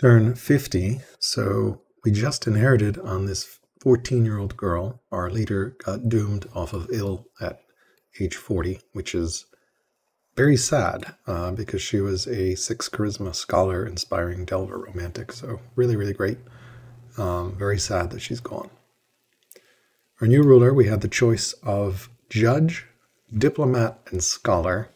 Turn 50, so we just inherited on this 14-year-old girl. Our leader got doomed off of ill at age 40, which is very sad because she was a 6 charisma scholar, inspiring Delver romantic, so really, really great. Very sad that she's gone. Our new ruler, we had the choice of judge, diplomat, and scholar.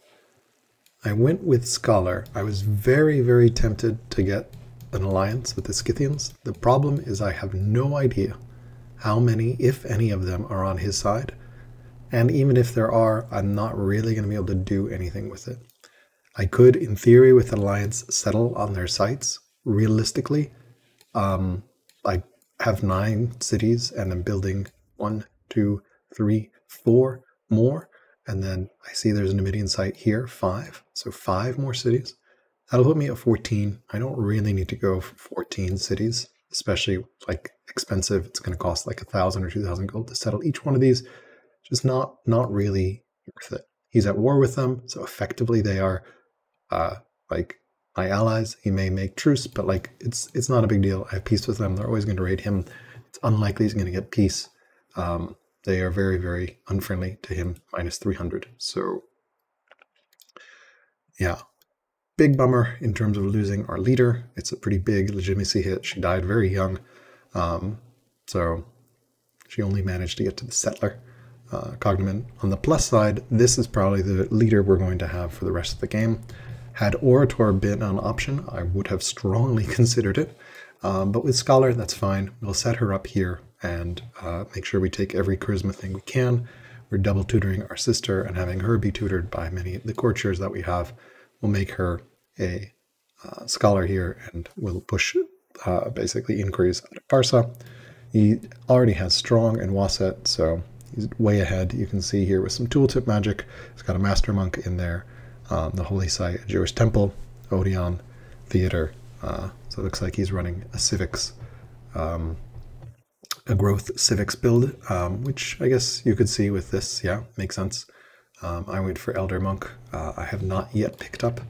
I went with scholar. I was very, very tempted to get an alliance with the Scythians. The problem is I have no idea how many, if any of them, are on his side. And even if there are, I'm not really going to be able to do anything with it. I could, in theory, with an alliance, settle on their sites. Realistically, I have 9 cities and I'm building 1, 2, 3, 4 more. And then I see there's a Numidian site here, 5. So 5 more cities. That'll put me at 14. I don't really need to go for 14 cities, especially like expensive. It's going to cost like 1,000 or 2,000 gold to settle each one of these. Just not really worth it. He's at war with them, so effectively they are like my allies. He may make truce, but like it's not a big deal. I have peace with them. They're always going to raid him. It's unlikely he's going to get peace. They are very, very unfriendly to him, minus 300. So yeah, big bummer in terms of losing our leader. It's a pretty big legitimacy hit. She died very young. So she only managed to get to the settler. Cognomen. On the plus side, this is probably the leader we're going to have for the rest of the game. Had Orator been an option, I would have strongly considered it. But with Scholar, that's fine. We'll set her up here and make sure we take every charisma thing we can. We're double tutoring our sister, and having her be tutored by many of the courtiers that we have will make her a scholar here, and we'll push basically inquiries out of Parsa. He already has strong and Waset, so he's way ahead. You can see here with some tooltip magic. He's got a master monk in there, the holy site, a Jewish temple, Odeon, theater. So it looks like he's running a civics, a growth civics build, which I guess you could see with this. Yeah, makes sense. I went for elder monk. I have not yet picked up.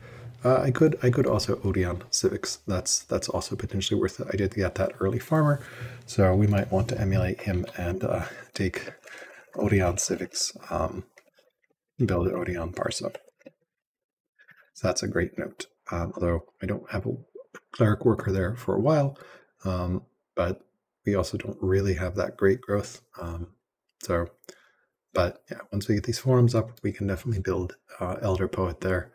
I could also Odeon civics. That's also potentially worth it. I did get that early farmer, so we might want to emulate him and take Odeon civics, build Odeon Parsa. So that's a great note. Although I don't have a cleric worker there for a while, but we also don't really have that great growth. But yeah, once we get these forums up, we can definitely build elder poet there.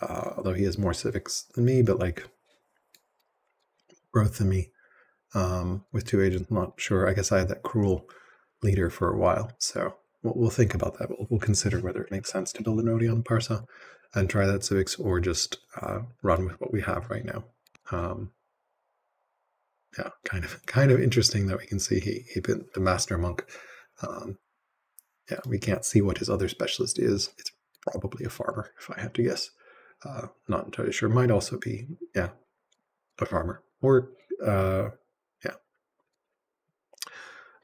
Although he has more civics than me, but like growth than me. With 2 agents, I'm not sure. I guess I had that cruel leader for a while, so we'll think about that. We'll consider whether it makes sense to build an Odeon Parsa and try that civics, or just run with what we have right now. Yeah, kind of interesting that we can see he been the master monk. Yeah, we can't see what his other specialist is. It's probably a farmer, if I had to guess. Not entirely sure. Might also be, yeah, a farmer. Or, yeah.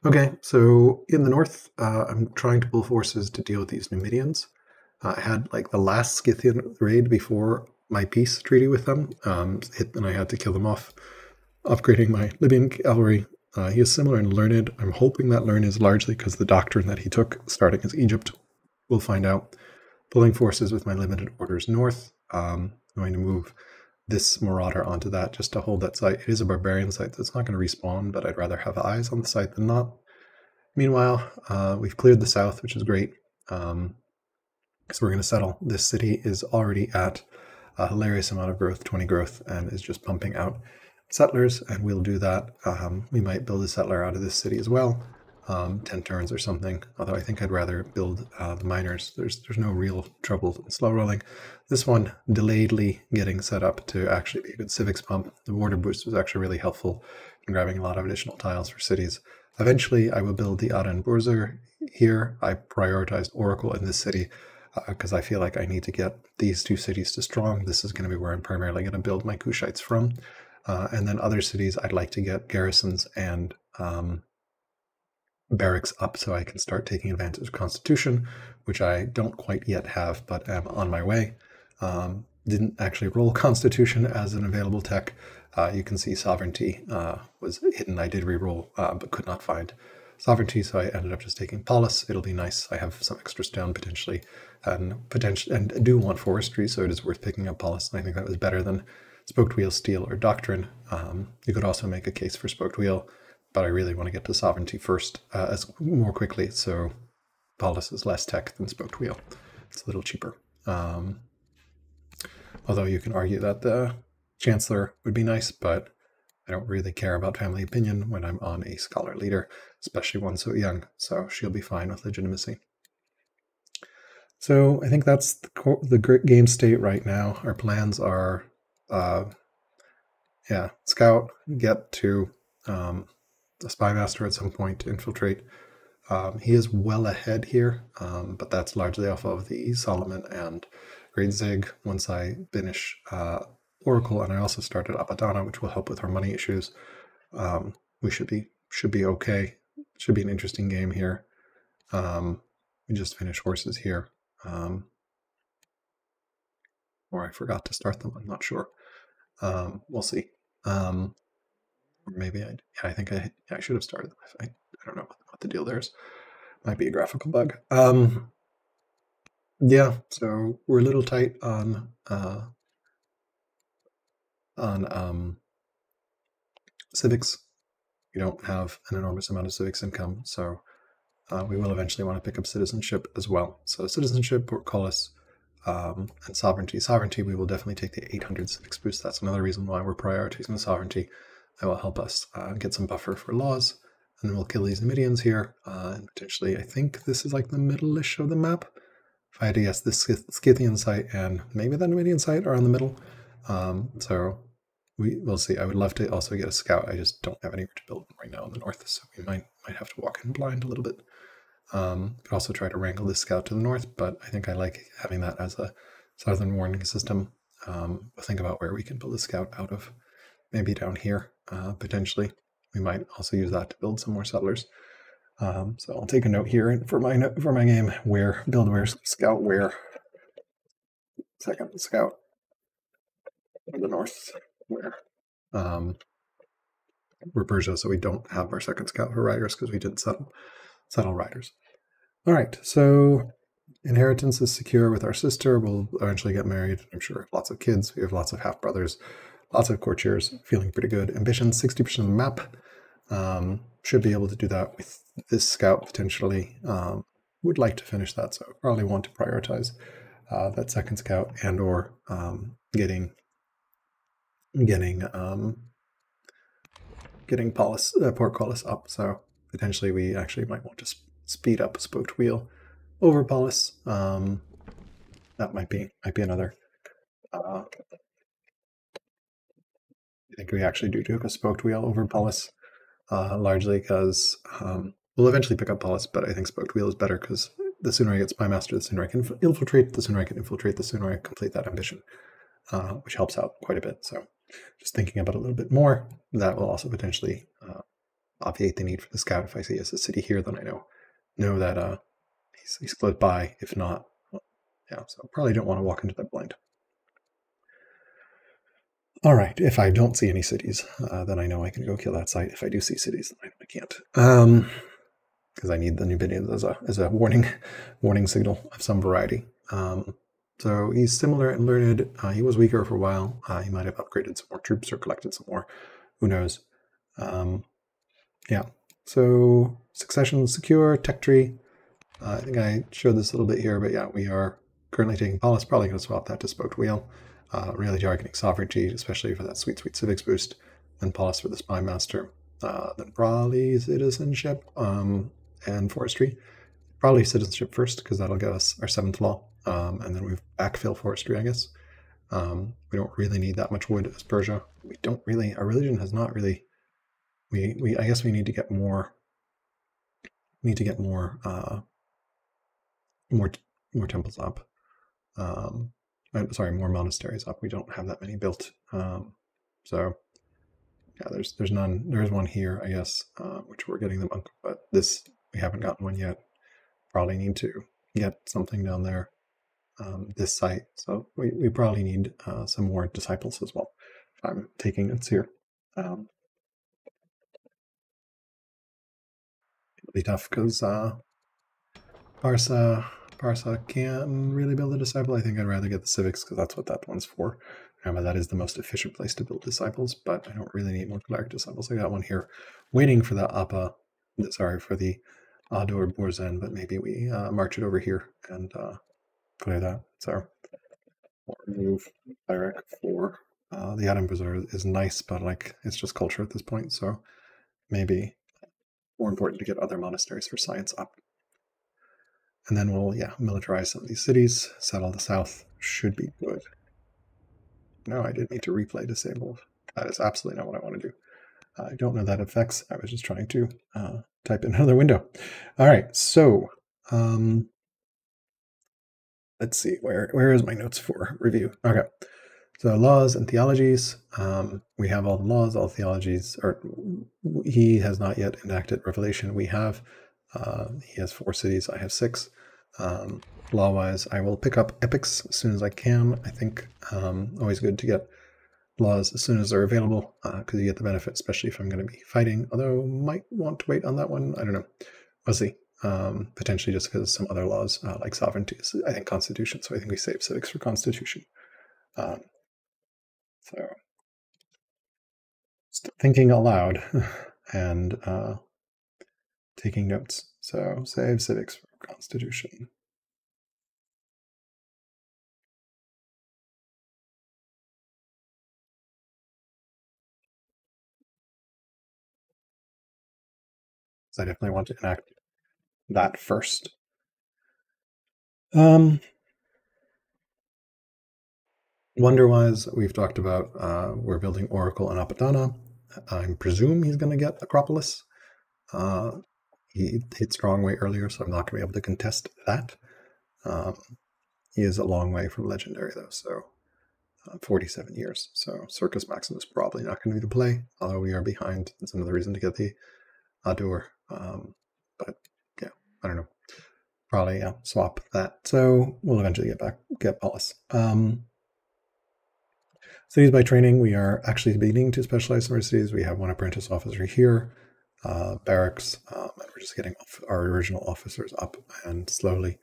Okay, so in the north, I'm trying to pull forces to deal with these Numidians. I had like the last Scythian raid before my peace treaty with them, hit, and I had to kill them off, upgrading my Libyan cavalry. He is similar in learned. I'm hoping that learn is largely because the doctrine that he took starting as Egypt. We'll find out. Pulling forces with my limited orders north. I'm going to move this marauder onto that just to hold that site. It is a barbarian site that's not going to respawn, but I'd rather have eyes on the site than not. Meanwhile, we've cleared the south, which is great. So we're going to settle. This city is already at a hilarious amount of growth, 20 growth, and is just pumping out settlers, and we'll do that. We might build a settler out of this city as well. 10 turns or something, although I think I'd rather build the miners. There's no real trouble in slow rolling. This one delayedly getting set up to actually be a good civics pump. The border boost was actually really helpful in grabbing a lot of additional tiles for cities. Eventually I will build the Aden Burzer here. I prioritized Oracle in this city because I feel like I need to get these 2 cities to strong. This is going to be where I'm primarily going to build my Kushites from. And then other cities I'd like to get garrisons and barracks up so I can start taking advantage of Constitution, which I don't quite yet have, but am on my way. didn't actually roll Constitution as an available tech. You can see Sovereignty was hidden. I did reroll, but could not find Sovereignty, so I ended up just taking Polis. It'll be nice. I have some extra stone potentially, and do want Forestry, so it is worth picking up Polis. And I think that was better than Spoked Wheel, Steel, or Doctrine. You could also make a case for Spoked Wheel, but I really want to get to Sovereignty first, as more quickly. So Polis is less tech than Spoked Wheel. It's a little cheaper. Although you can argue that the Chancellor would be nice, but I don't really care about family opinion when I'm on a scholar leader, especially one so young, so she'll be fine with legitimacy. So I think that's the game state right now. Our plans are, scout, get to the Spy Master at some point to infiltrate. He is well ahead here, but that's largely off of the Solomon and Great Zig. Once I finish Oracle, and I also started Apadana, which will help with our money issues, we should be okay. Should be an interesting game here. We just finished horses here, or I forgot to start them. I'm not sure. We'll see. Or maybe I think I should have started them. I don't know what the deal there is. Might be a graphical bug. Yeah, so we're a little tight on civics. We don't have an enormous amount of civics income, so we will eventually want to pick up citizenship as well. So citizenship, portcullis, and sovereignty. Sovereignty, we will definitely take the 800 civics boost. That's another reason why we're prioritizing the sovereignty. That will help us get some buffer for laws, and then we'll kill these Numidians here, and potentially, I think this is like the middle-ish of the map. If I had to guess, the Scythian site and maybe the Numidian site are on the middle. So we'll see. I would love to also get a scout. I just don't have anywhere to build right now in the north, so we might have to walk in blind a little bit. Could also try to wrangle this scout to the north, but I think I like having that as a southern warning system. We'll think about where we can build a scout out of. Maybe down here, potentially. We might also use that to build some more settlers. So I'll take a note here for my game: where build, where scout, where second scout, the north, where. We're Persia, so we don't have our second scout for riders because we didn't settle riders. All right, so inheritance is secure with our sister. We'll eventually get married. I'm sure lots of kids. We have lots of half brothers, lots of courtiers. Feeling pretty good. Ambition, 60% of the map. Should be able to do that with this scout potentially. Would like to finish that, so probably want to prioritize that second scout and or getting portcullis up. So potentially we actually might want to speed up Spoked Wheel over Polis. That might be another. I think we actually do a Spoked Wheel over Polis. Largely because we'll eventually pick up Polis, but I think Spoked Wheel is better because the sooner I get Spy Master, the sooner I can infiltrate, the sooner I complete that ambition, which helps out quite a bit. So just thinking about it a little bit more, that will also potentially obviate the need for the scout. If I see as a city here, then I know that he's close by. If not, well, yeah, so probably don't want to walk into that blind. All right, if I don't see any cities, then I know I can go kill that site. If I do see cities, then I can't, because I need the Numidians as a warning signal of some variety. So he's similar and learned. He was weaker for a while. He might have upgraded some more troops or collected some more. Who knows? Yeah. So succession secure, tech tree. I think I showed this a little bit here, but yeah, we are currently taking Polis. Probably going to swap that to Spoked Wheel. Really targeting sovereignty, especially for that sweet civics boost. Then Polis for the Spy Master. Then probably citizenship and forestry. Probably citizenship first, because that'll give us our 7th law. And then we backfill forestry, I guess. We don't really need that much wood as Persia. We don't really, our religion has not really, I guess we need to get more, more temples up. Sorry, more monasteries up. We don't have that many built. So yeah, there's none. There's one here, I guess, which we're getting the monk, but this, we haven't gotten one yet. Probably need to get something down there. this site. So we probably need some more disciples as well. I'm taking notes here. It'll be tough because Barca can't really build a disciple. I think I'd rather get the civics because that's what that one's for. Remember, that is the most efficient place to build disciples, but I don't really need more cleric disciples. I got one here waiting for the for the Adur Borzen, but maybe we march it over here and clear that. So we'll remove cleric for the Adam Bazaar is nice, but like it's just culture at this point. So maybe more important to get other monasteries for science up. And then we'll, militarize some of these cities, settle the south, should be good. No, I didn't need to replay disabled. That is absolutely not what I want to do. I don't know that affects. I was just trying to type in another window. All right, so let's see, where is my notes for review? Okay, so laws and theologies. We have all the laws, all theologies, or he has not yet enacted revelation. We have. He has 4 cities. I have 6. Law-wise, I will pick up epics as soon as I can. I think always good to get laws as soon as they're available because you get the benefit, especially if I'm going to be fighting. Although might want to wait on that one. I don't know. We'll see. Potentially just because some other laws like sovereignty is, I think, constitution. So I think we save civics for constitution. So just thinking aloud and taking notes. So save civics for constitution. So I definitely want to enact that first. Wonder-wise, we've talked about we're building Oracle and Apadana. I presume he's going to get Acropolis. He hit strong way earlier, so I'm not going to be able to contest that. He is a long way from legendary, though, so 47 years. So Circus Maximus probably not going to be the play, although we are behind. That's another reason to get the Adur. But yeah, I don't know. Probably swap that. So we'll eventually get Paulus. Cities by training, we are actually beginning to specialize some of our cities. We have 1 apprentice officer here, barracks, and we're just getting our original officers up and slowly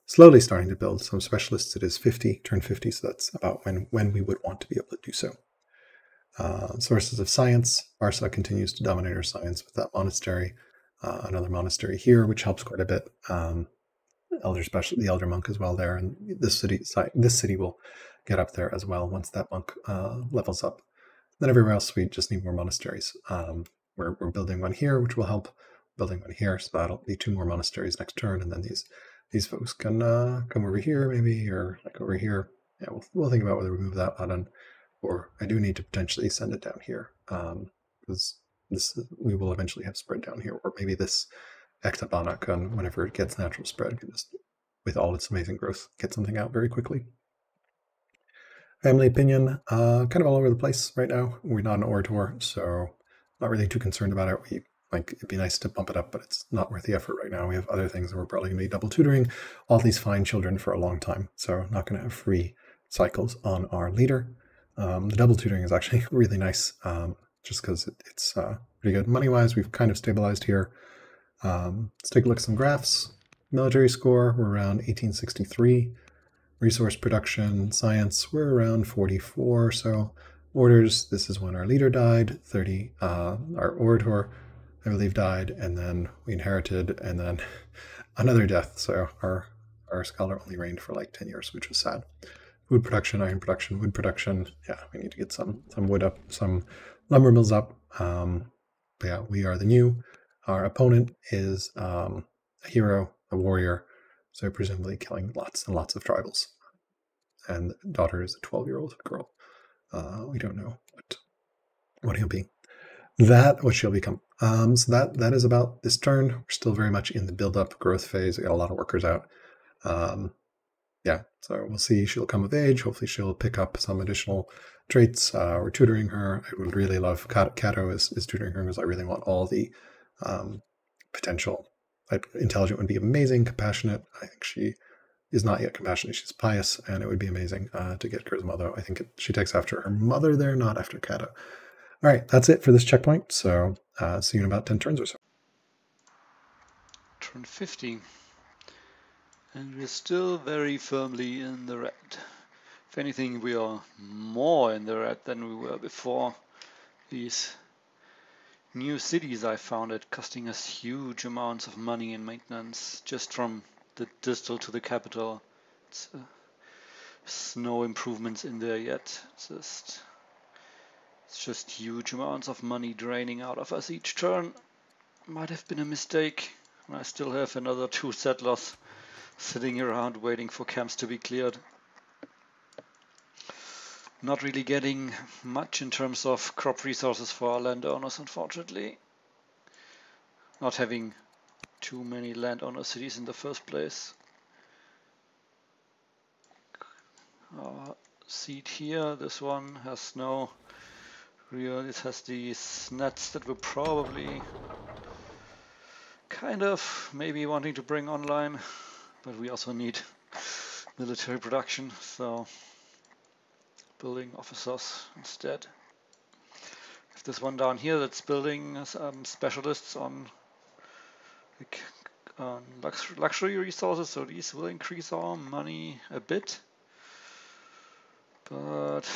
starting to build some specialists. It is 50, turn 50, so that's about when we would want to be able to do so. Sources of science, Barca continues to dominate our science with that monastery. Another monastery here, which helps quite a bit. The elder monk as well there, and this city will get up there as well once that monk levels up. Then everywhere else we just need more monasteries. We're building one here, which will help. Building one here, so that'll be 2 more monasteries next turn, and then these folks can come over here maybe, or like over here. Yeah, we'll think about whether we move that button, or I do need to potentially send it down here because we will eventually have spread down here, or maybe this Ectabana can, whenever it gets natural spread, can just, with all its amazing growth, get something out very quickly. Family opinion, kind of all over the place right now. We're not an orator, so not really too concerned about it. It'd be nice to bump it up, but it's not worth the effort right now. We have other things that we're probably going to be double tutoring all these fine children for a long time, so not going to have free cycles on our leader. The double tutoring is actually really nice, just because it's pretty good. Money-wise, we've kind of stabilized here. Let's take a look at some graphs. Military score, we're around 1863. Resource production, science, we're around 44. So orders, this is when our leader died. 30, our orator, I believe, died, and then we inherited, and then another death. So our scholar only reigned for like 10 years, which was sad. Food production, iron production, wood production. Yeah, we need to get some wood up, some lumber mills up. But yeah, we are the new. Our opponent is a hero, a warrior, so presumably killing lots and lots of tribals. And the daughter is a 12-year-old girl. We don't know what he'll be. What she'll become. So that is about this turn. We're still very much in the build-up growth phase. We got a lot of workers out. Yeah, so we'll see. She'll come of age. Hopefully she'll pick up some additional traits. We're tutoring her. I would really love Cato is tutoring her because I really want all the potential. Like, intelligent would be amazing. Compassionate, I think she is not yet compassionate. She's pious, and it would be amazing to get charisma, although I think she takes after her mother there, not after Cato. All right, that's it for this checkpoint. So see you in about 10 turns or so. Turn 50. And we're still very firmly in the red. If anything, we are more in the red than we were before. These new cities I found it costing us huge amounts of money in maintenance just from the distal to the capital. There's no improvements in there yet. It's just huge amounts of money draining out of us each turn. Might have been a mistake. I still have another 2 settlers sitting around waiting for camps to be cleared. Not really getting much in terms of crop resources for our landowners, unfortunately. Not having too many landowner cities in the first place. Our seed here, this one has no real, it has these nets that we're probably kind of maybe wanting to bring online, but we also need military production, so building officers instead. If this one down here that's building specialists on luxury resources, so these will increase our money a bit, but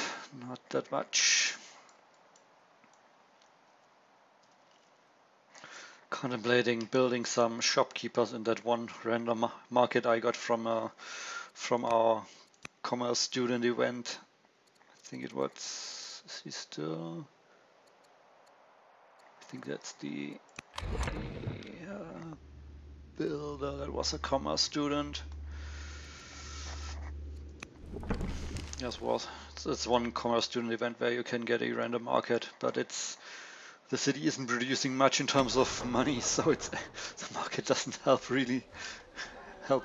not that much. Contemplating building some shopkeepers in that one random market I got from our commerce student event. I think it was, is he still? I think that's the builder that was a commerce student. Yes, it's one commerce student event where you can get a random market, but the city isn't producing much in terms of money, so the market doesn't help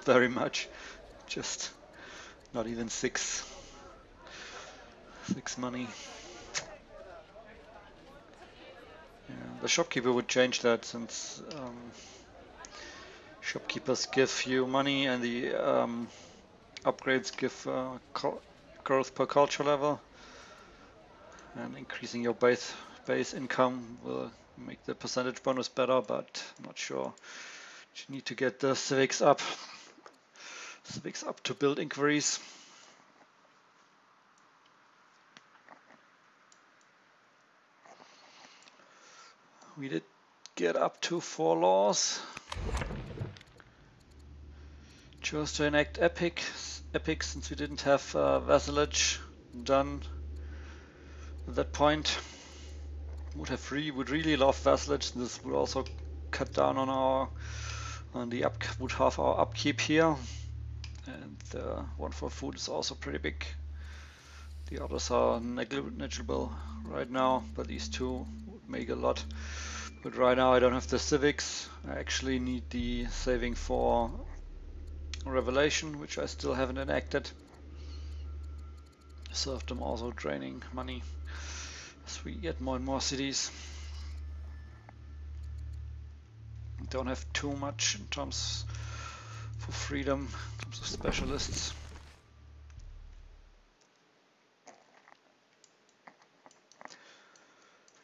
very much. Just not even six money. Yeah, the shopkeeper would change that, since shopkeepers give you money and the upgrades give growth per culture level, and increasing your base income will make the percentage bonus better, but I'm not sure. You need to get the civics up to build inquiries. We did get up to 4 laws. Chose to enact epic since we didn't have vassalage done at that point. Would really love vassalage. This would also cut down on would halve our upkeep here, and the one for food is also pretty big. The others are negligible right now, but these two would make a lot. But right now I don't have the civics. I actually need the saving for revelation, which I still haven't enacted. Served them also draining money as we get more and more cities. Don't have too much in terms for freedom, in terms of specialists.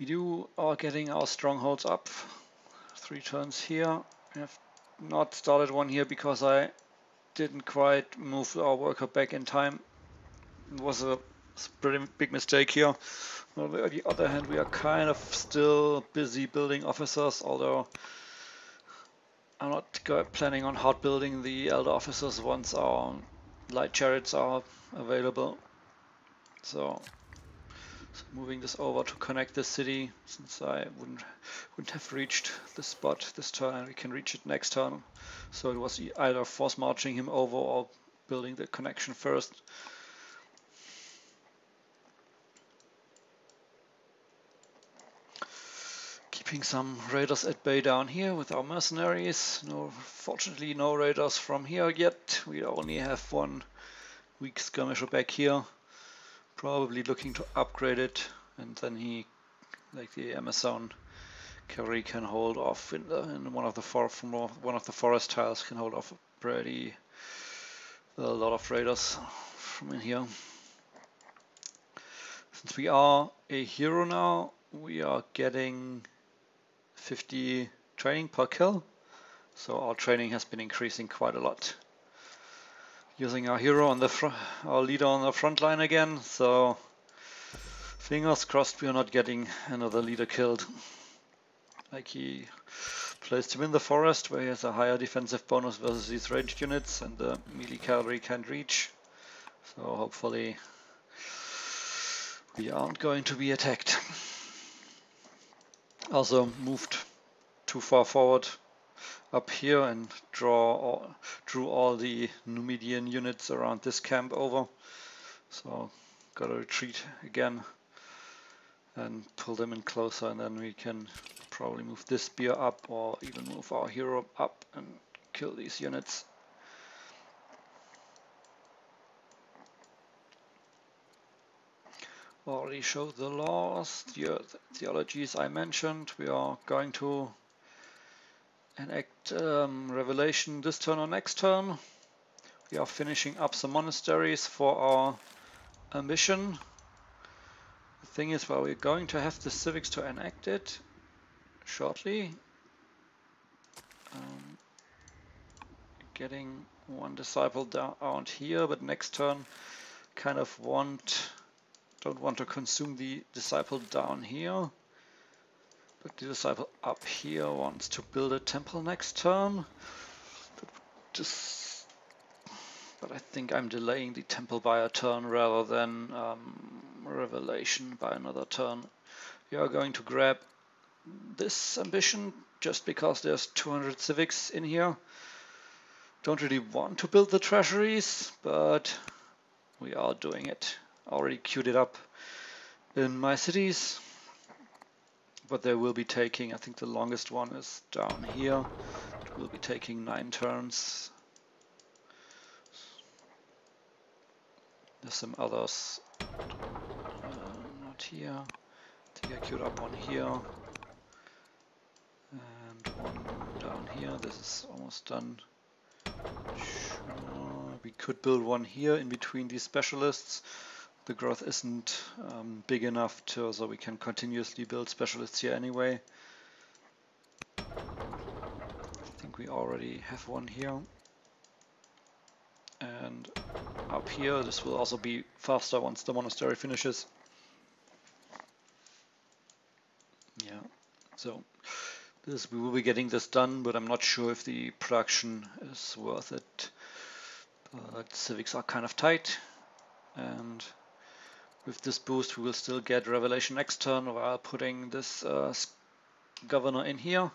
We are getting our strongholds up. 3 turns here. We have not started one here because I didn't quite move our worker back in time. It was a pretty big mistake here. On the other hand, we are kind of still busy building officers, although I'm not planning on hard building the elder officers once our light chariots are available. So moving this over to connect the city, since I wouldn't have reached the spot this turn, we can reach it next turn. So it was either force marching him over or building the connection first. Keeping some raiders at bay down here with our mercenaries. Fortunately no raiders from here yet. We only have one weak skirmisher back here. Probably looking to upgrade it, and then like the Amazon cavalry, can hold off in one of the forest tiles, can hold off pretty a lot of raiders from in here. Since we are a hero now, we are getting 50 training per kill, so our training has been increasing quite a lot. Using our hero on the our leader on the front line again, so fingers crossed we are not getting another leader killed. Like he placed him in the forest where he has a higher defensive bonus versus these ranged units and the melee cavalry can't reach. So hopefully we aren't going to be attacked. Also moved too far forward up here and drew all the Numidian units around this camp over. So gotta retreat again and pull them in closer, and then we can probably move this spear up or even move our hero up and kill these units. Already showed the laws, the theologies I mentioned. We are going to enact Revelation this turn or next turn. We are finishing up some monasteries for our ambition. The thing is, well, we're going to have the civics to enact it shortly. Getting one disciple down here, but next turn kind of don't want to consume the disciple down here, but the disciple up here wants to build a temple next turn. But I think I'm delaying the temple by a turn rather than Revelation by another turn. We are going to grab this ambition just because there's 200 civics in here. Don't really want to build the treasuries, but we are doing it. Already queued it up in my cities, but they will be taking, I think the longest one is down here. It will be taking 9 turns. There's some others not here. I think I queued up one here and one down here. This is almost done. Sure. We could build one here in between these specialists. The growth isn't big enough so we can continuously build specialists here anyway. I think we already have one here. And up here, this will also be faster once the monastery finishes. Yeah, so we will be getting this done, but I'm not sure if the production is worth it. But civics are kind of tight, and with this boost we will still get Revelation next turn while putting this governor in here.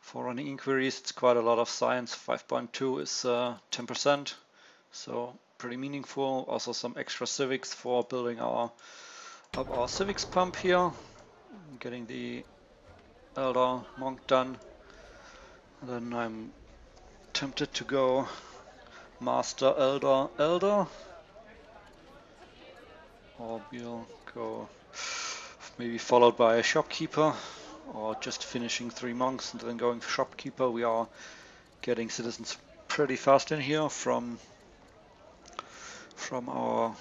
For running inquiries, it's quite a lot of science. 5.2 is 10%, so pretty meaningful. Also some extra civics for building up our civics pump here. Getting the elder monk done. And then I'm tempted to go master elder. Or we'll go maybe followed by a shopkeeper, or just finishing 3 monks and then going for shopkeeper. We are getting citizens pretty fast in here from our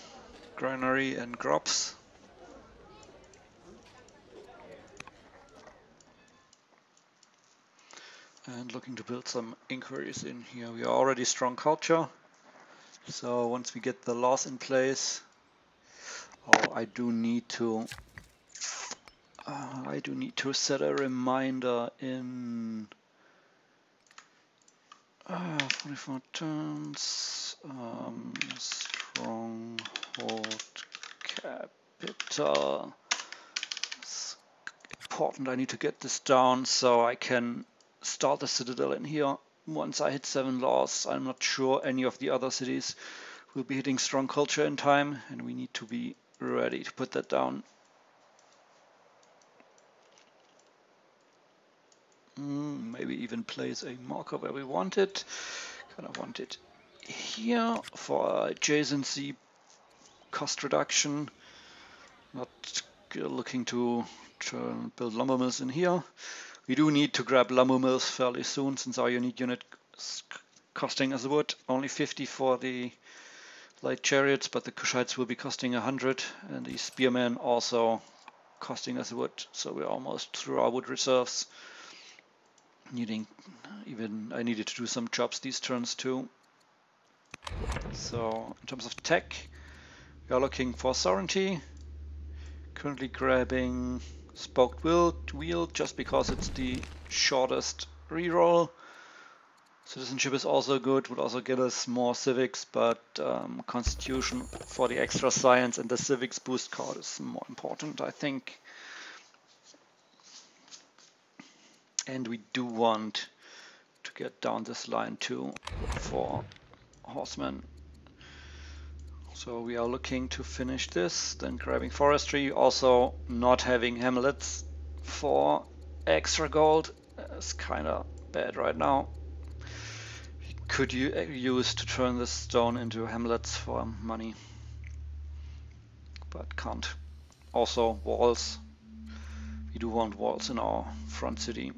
granary and crops. And looking to build some inquiries in here. We are already strong culture, so once we get the laws in place, I do need to set a reminder in 44 turns. Stronghold capital. It's important. I need to get this down so I can start the citadel in here once I hit 7 laws. I'm not sure any of the other cities will be hitting strong culture in time, and we need to be ready to put that down. Maybe even place a marker where we want it. Kind of want it here for adjacency cost reduction. Not looking to build lumber mills in here. We do need to grab lumber mills fairly soon since our unit costing us wood. Only 50 for the light chariots, but the Kushites will be costing 100, and the spearmen also costing us wood. So we're almost through our wood reserves. I needed to do some jobs these turns too. So in terms of tech, we are looking for sovereignty. Currently grabbing spoked wheel just because it's the shortest reroll. Citizenship is also good, would also get us more civics, but constitution for the extra science and the civics boost card is more important, I think. And we do want to get down this line too for horsemen. So we are looking to finish this, then grabbing forestry, also not having hamlets for extra gold is kind of bad right now. Could you use to turn this stone into hamlets for money, but can't. Also walls, we do want walls in our front city.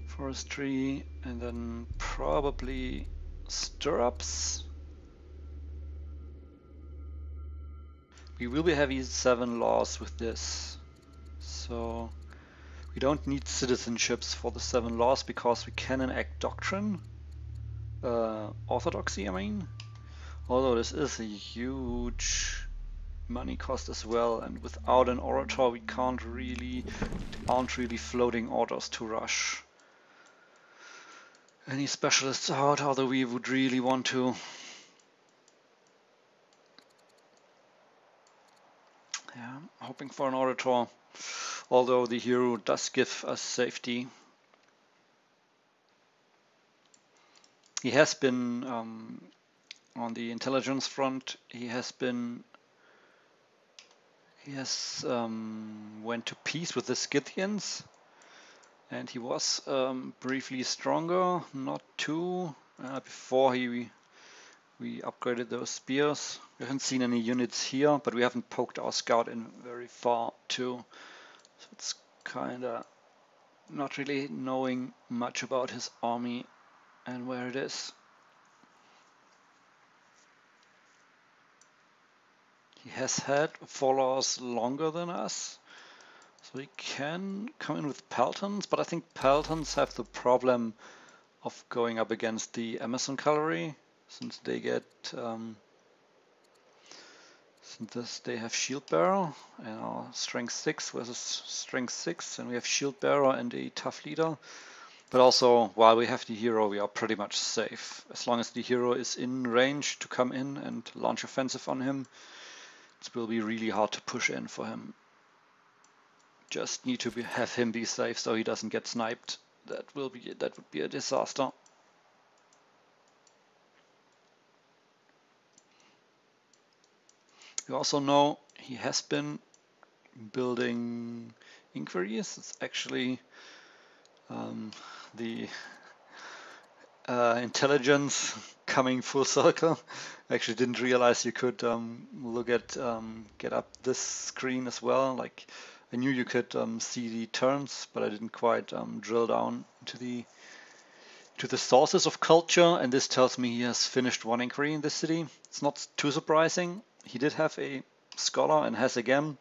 Forestry, and then probably stirrups. We will be heavy 7 laws with this, so we don't need citizenships for the 7 laws because we can enact doctrine, orthodoxy I mean, although this is a huge money cost as well, and without an orator we aren't really floating orders to rush any specialists out, although we would really want to. Yeah, hoping for an orator, although the hero does give us safety. He has been on the intelligence front. He has went to peace with the Scythians, and he was briefly stronger, not too, before we upgraded those spears. We haven't seen any units here, but we haven't poked our scout in very far too. So it's kinda not really knowing much about his army and where it is. He has had 4 laws longer than us, so he can come in with Peltons, but I think Peltons have the problem of going up against the Amazon cavalry, since they get they have shield bearer and our strength 6 versus strength 6, and we have shield bearer and a tough leader. But also, while we have the hero, we are pretty much safe. As long as the hero is in range to come in and launch offensive on him, it will be really hard to push in for him. Just need to have him be safe so he doesn't get sniped. That would be a disaster. You also know he has been building inquiries. It's actually the intelligence coming full circle. I actually didn't realize you could look at get up this screen as well. Like, I knew you could see the turns, but I didn't quite drill down to the sources of culture, and this tells me he has finished 1 inquiry in this city. It's not too surprising. He did have a scholar and has again.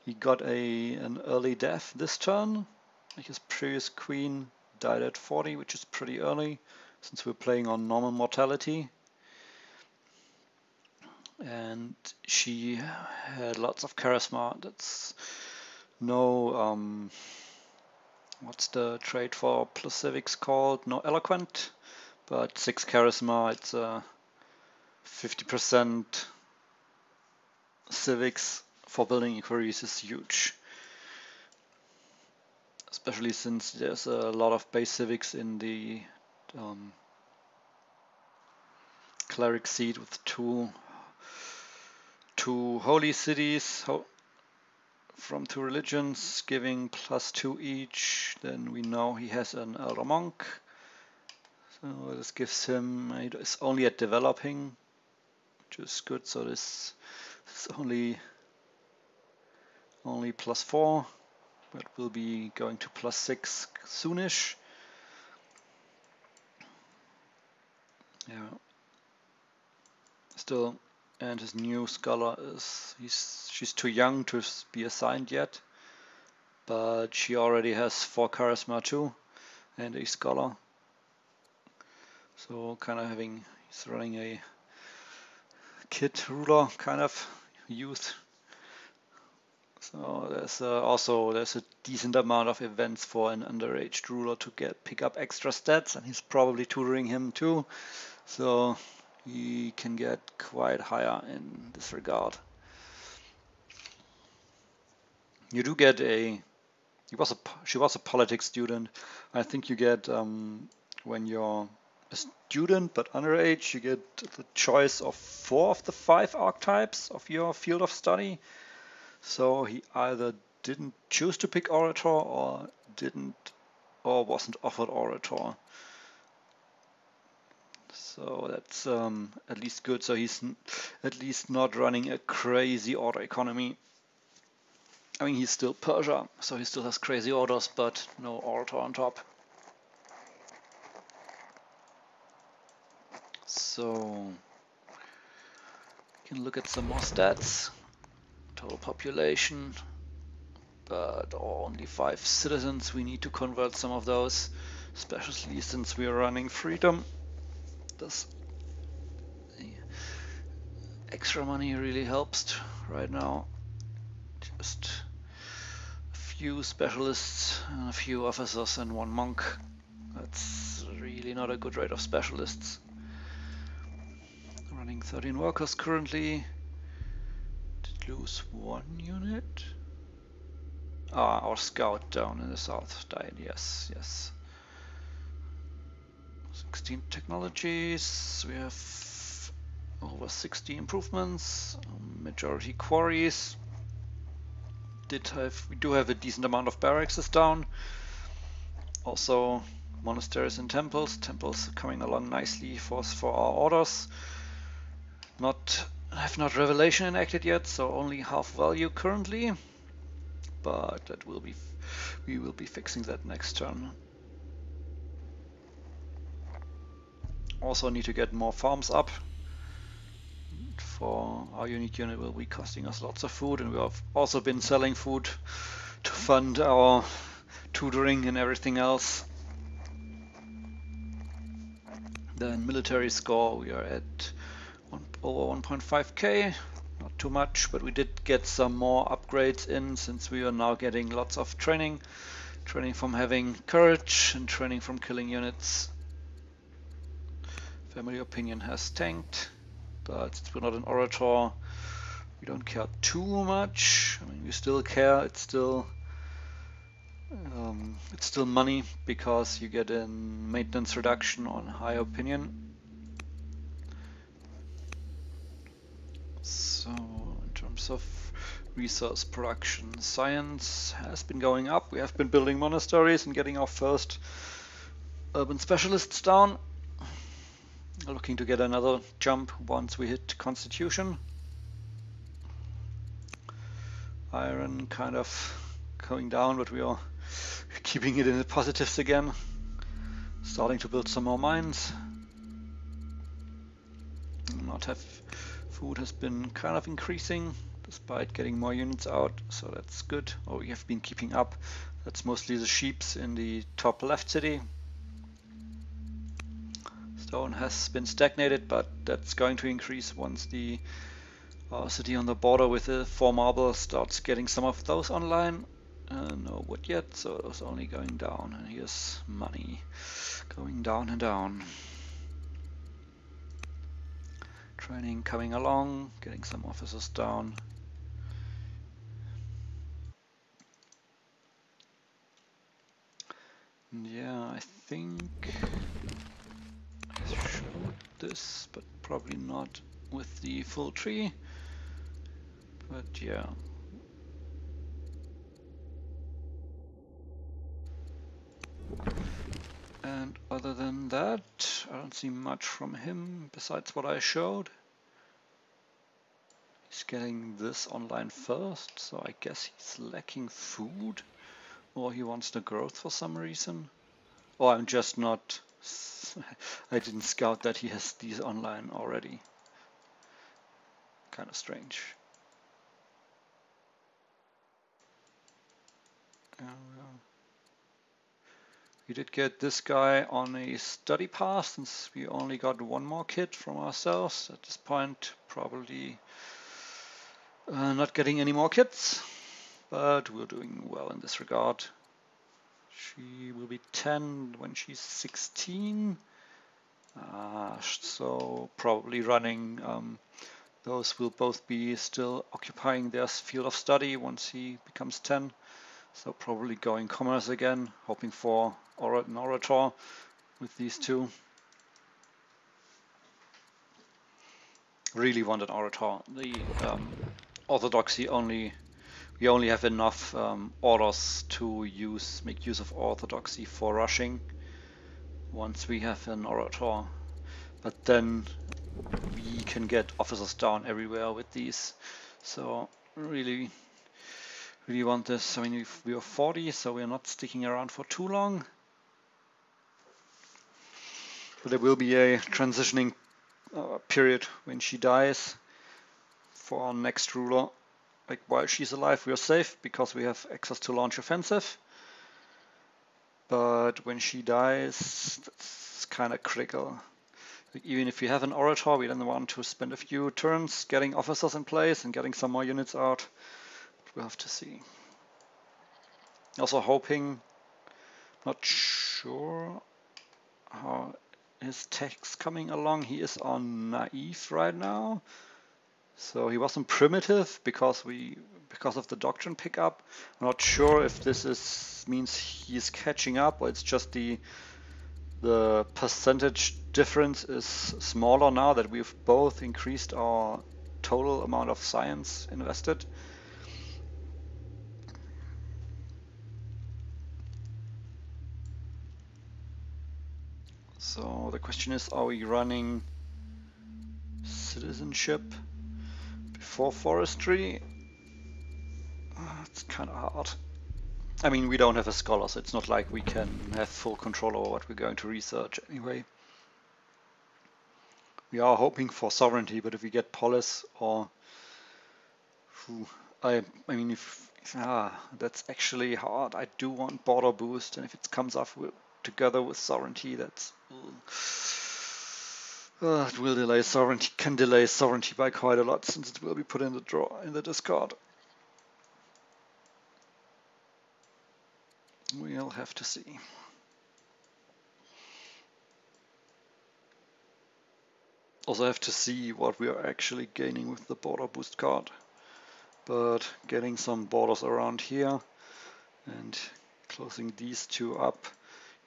He got an early death this turn. Like, his previous queen died at 40, which is pretty early since we're playing on normal mortality. And she had lots of charisma. That's no what's the trait for plus civics called? No eloquent, but 6 charisma. It's 50% civics for building inquiries is huge, especially since there's a lot of base civics in the cleric seat with two holy cities from 2 religions, giving +2 each. Then we know he has an elder monk, so this gives him, it's only at developing, which is good. So this is only +4, but will be going to +6 soonish. Yeah. Still, and his new scholar is she's too young to be assigned yet, but she already has 4 charisma too and a scholar. So kind of he's running a kid ruler kind of youth. So there's a decent amount of events for an underage ruler to pick up extra stats, and he's probably tutoring him too. So he can get quite higher in this regard. You do get she was a politics student. I think you get when you're a student but underage, you get the choice of 4 of the 5 archetypes of your field of study. So he either didn't choose to pick orator or wasn't offered orator. So that's at least good. So he's at least not running a crazy order economy. I mean, he's still Persia, so he still has crazy orders, but no orator on top. So we can look at some more stats. Total population, but only 5 citizens. We need to convert some of those, especially since we are running freedom. The extra money really helps right now. Just a few specialists and a few officers and 1 monk. That's really not a good rate of specialists. Running 13 workers currently. Did lose 1 unit. Our scout down in the south died. Yes. 16 technologies. We have over 60 improvements. Majority quarries. We do have a decent amount of barracks down. Also monasteries and temples. Temples are coming along nicely for our orders. Have not revelation enacted yet, so only half value currently. But we will be fixing that next turn. Also need to get more farms up. For our unique unit will be costing us lots of food, and we have also been selling food to fund our tutoring and everything else. Then military score, we are at over 1.5k, not too much, but we did get some more upgrades in since we are now getting lots of training from having courage and training from killing units. Family opinion has tanked, but since we're not an orator, we don't care too much. I mean, we still care. It's still money because you get a maintenance reduction on high opinion. So in terms of resource production, science has been going up. We have been building monasteries and getting our first urban specialists down. Looking to get another jump once we hit constitution. Iron kind of going down, but we are keeping it in the positives again. Starting to build some more mines. Food has been kind of increasing despite getting more units out, so that's good. We have been keeping up. That's mostly the sheeps in the top left city. Stone has been stagnated, but that's going to increase once the city on the border with the 4 marble starts getting some of those online. No wood yet, so it's only going down, and here's money going down and down. Training coming along, getting some officers down. And yeah, I think I showed this, but probably not with the full tree. But yeah. And other than that, I don't see much from him besides what I showed. He's getting this online first, so I guess he's lacking food, or he wants the growth for some reason. Or I'm just not I didn't scout that he has these online already. Kind of strange. We did get this guy on a study pass, since we only got one more kid from ourselves. At this point, probably not getting any more kids, but we're doing well in this regard. She will be 10 when she's 16, so probably running. Those will both be still occupying their field of study once he becomes 10. So probably going commerce again, hoping for an orator with these two. Really want an orator. The orthodoxy we only have enough orders to make use of orthodoxy for rushing once we have an orator. But then we can get officers down everywhere with these. So really want this. I mean, we are 40, so we're not sticking around for too long. But there will be a transitioning period when she dies for our next ruler. Like, while she's alive, we are safe because we have access to launch offensive. But when she dies, that's kind of critical. Like, even if we have an orator, we then want to spend a few turns getting officers in place and getting some more units out. We'll have to see. Also hoping, not sure how his tech's coming along. He is on naive right now. So he wasn't primitive because of the doctrine pickup. I'm not sure if this means he's catching up, or it's just the percentage difference is smaller now that we've both increased our total amount of science invested. So the question is, are we running citizenship before forestry? It's kind of hard. I mean, we don't have a scholar, so it's not like we can have full control over what we're going to research anyway. We are hoping for sovereignty, but if we get polis or... I mean, that's actually hard. I do want border boost, and if it comes off together with sovereignty, that's... it will delay sovereignty, can delay sovereignty by quite a lot, since it will be put in the draw, in the discard. We'll have to see. Also have to see what we are actually gaining with the border boost card. But getting some borders around here and closing these two up,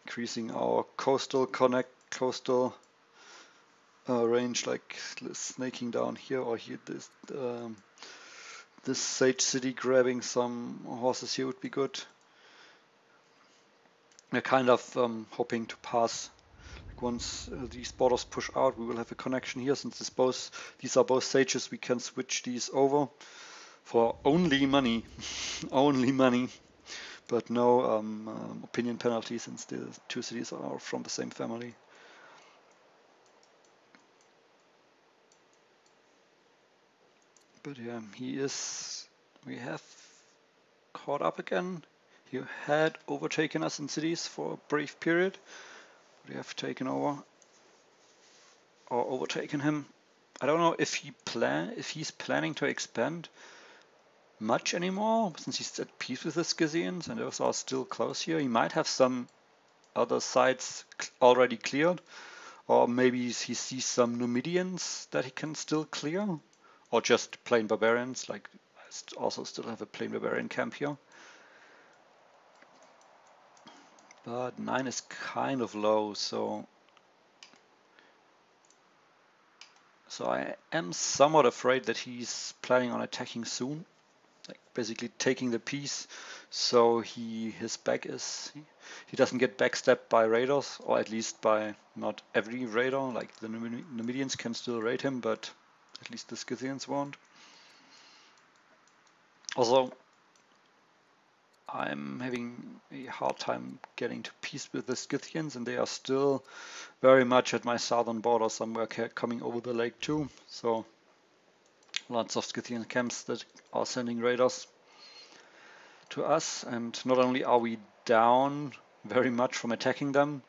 increasing our coastal range, like snaking down here or here, this Sage City, grabbing some horses here would be good. We're kind of hoping to pass. Like, once these borders push out, we will have a connection here. Since these are both sages, we can switch these over for only money, only money, but no opinion penalty, since the two cities are from the same family. But yeah, we have caught up again. He had overtaken us in cities for a brief period. We have taken over or overtaken him. I don't know if he's planning to expand much anymore, since he's at peace with the Scythians and those are still close here. He might have some other sites already cleared, or maybe he sees some Numidians that he can still clear, or just plain barbarians. Like, I also still have a plain barbarian camp here. But 9 is kind of low, so I am somewhat afraid that he's planning on attacking soon, like basically taking the piece, so he doesn't get backstabbed by raiders, or at least by not every raider. Like, the Numidians can still raid him, but at least the Scythians won't. Also, I'm having a hard time getting to peace with the Scythians, and they are still very much at my southern border somewhere, coming over the lake too. So lots of Scythian camps that are sending raiders to us, and not only are we down very much from attacking them,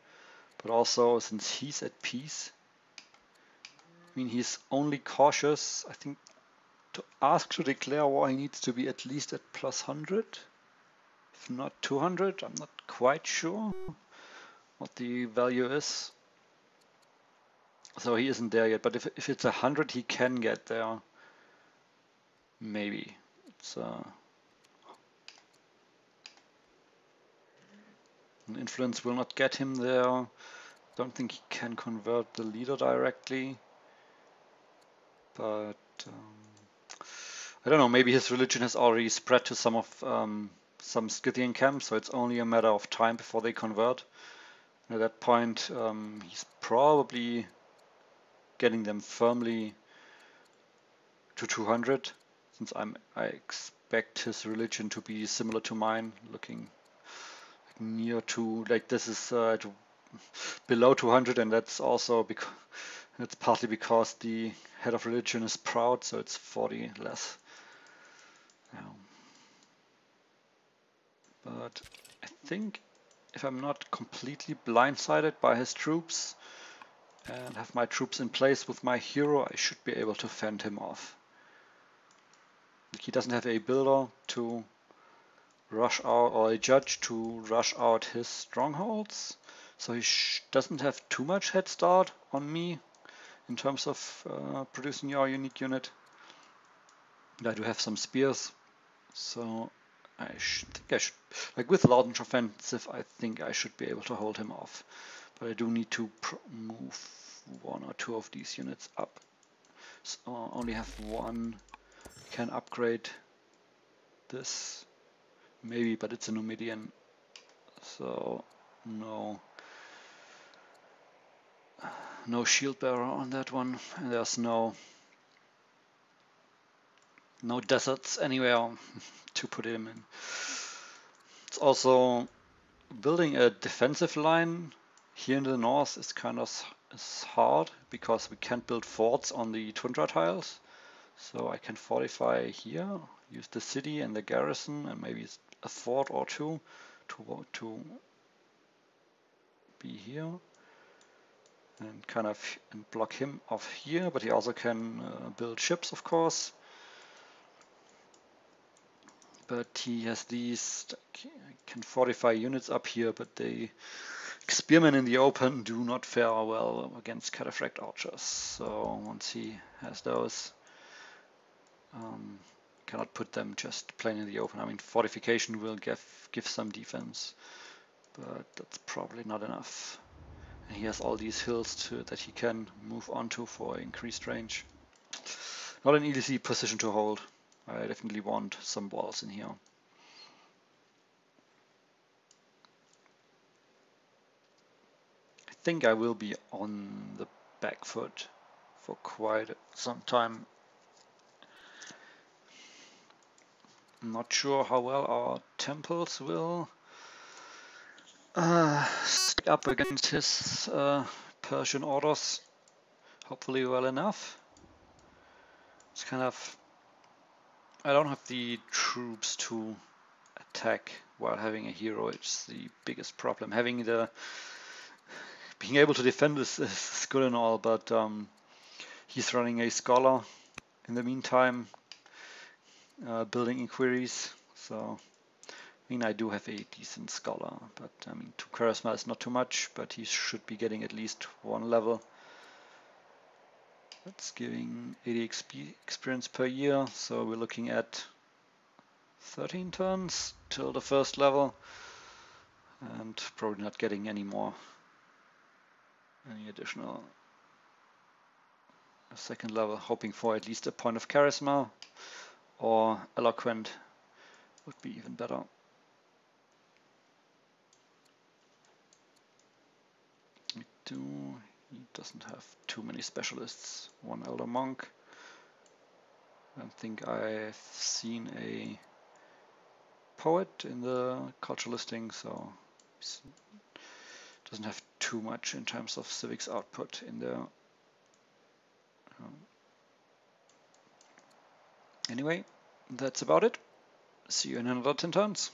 but also since he's at peace, I mean, he's only cautious, I think, to ask to declare war he needs to be at least at +100, if not 200. I'm not quite sure what the value is. So he isn't there yet, but if it's 100 he can get there. Maybe. It's an influence will not get him there. Don't think he can convert the leader directly. But I don't know, maybe his religion has already spread to some Scythian camps, so it's only a matter of time before they convert. And at that point, he's probably getting them firmly to 200, since I expect his religion to be similar to mine, looking near to, like this is below 200, and that's also because it's partly because the head of religion is proud, so it's 40 less. But I think if I'm not completely blindsided by his troops and have my troops in place with my hero, I should be able to fend him off. He doesn't have a builder to rush out, or a judge to rush out his strongholds, so he doesn't have too much head start on me in terms of producing your unique unit. I do have some spears, so I think I should, like with Landowners offensive, I think I should be able to hold him off. But I do need to move 1 or 2 of these units up. So I only have 1. Can upgrade this, maybe, but it's a Numidian, so no shield bearer on that one, and there's no deserts anywhere to put him in. It's also building a defensive line here in the north is kind of hard because we can't build forts on the tundra tiles. So I can fortify here, use the city and the garrison, and maybe a fort or 2 to be here, and kind of block him off here. But he also can build ships, of course. But he has these, I can fortify units up here, but the spearmen in the open do not fare well against cataphract archers. So once he has those, cannot put them just plain in the open. I mean, fortification will give some defense, but that's probably not enough. And he has all these hills that he can move onto for increased range. Not an easy position to hold. I definitely want some walls in here. I think I will be on the back foot for quite some time. I'm not sure how well our temples will stick up against his Persian orders. Hopefully well enough. It's kind of, I don't have the troops to attack while having a hero. It's the biggest problem. Being able to defend is good and all, but he's running a scholar in the meantime, building inquiries. So I mean, I do have a decent scholar, but I mean, 2 charisma is not too much, but he should be getting at least 1 level. That's giving 80 experience per year, so we're looking at 13 turns till the 1st level, and probably not getting any additional 2nd level, hoping for at least a point of charisma, or eloquent would be even better. He doesn't have too many specialists. 1 elder monk. I don't think I've seen a poet in the cultural listing, so doesn't have too much in terms of civics output in there. Anyway, that's about it. See you in another 10 turns.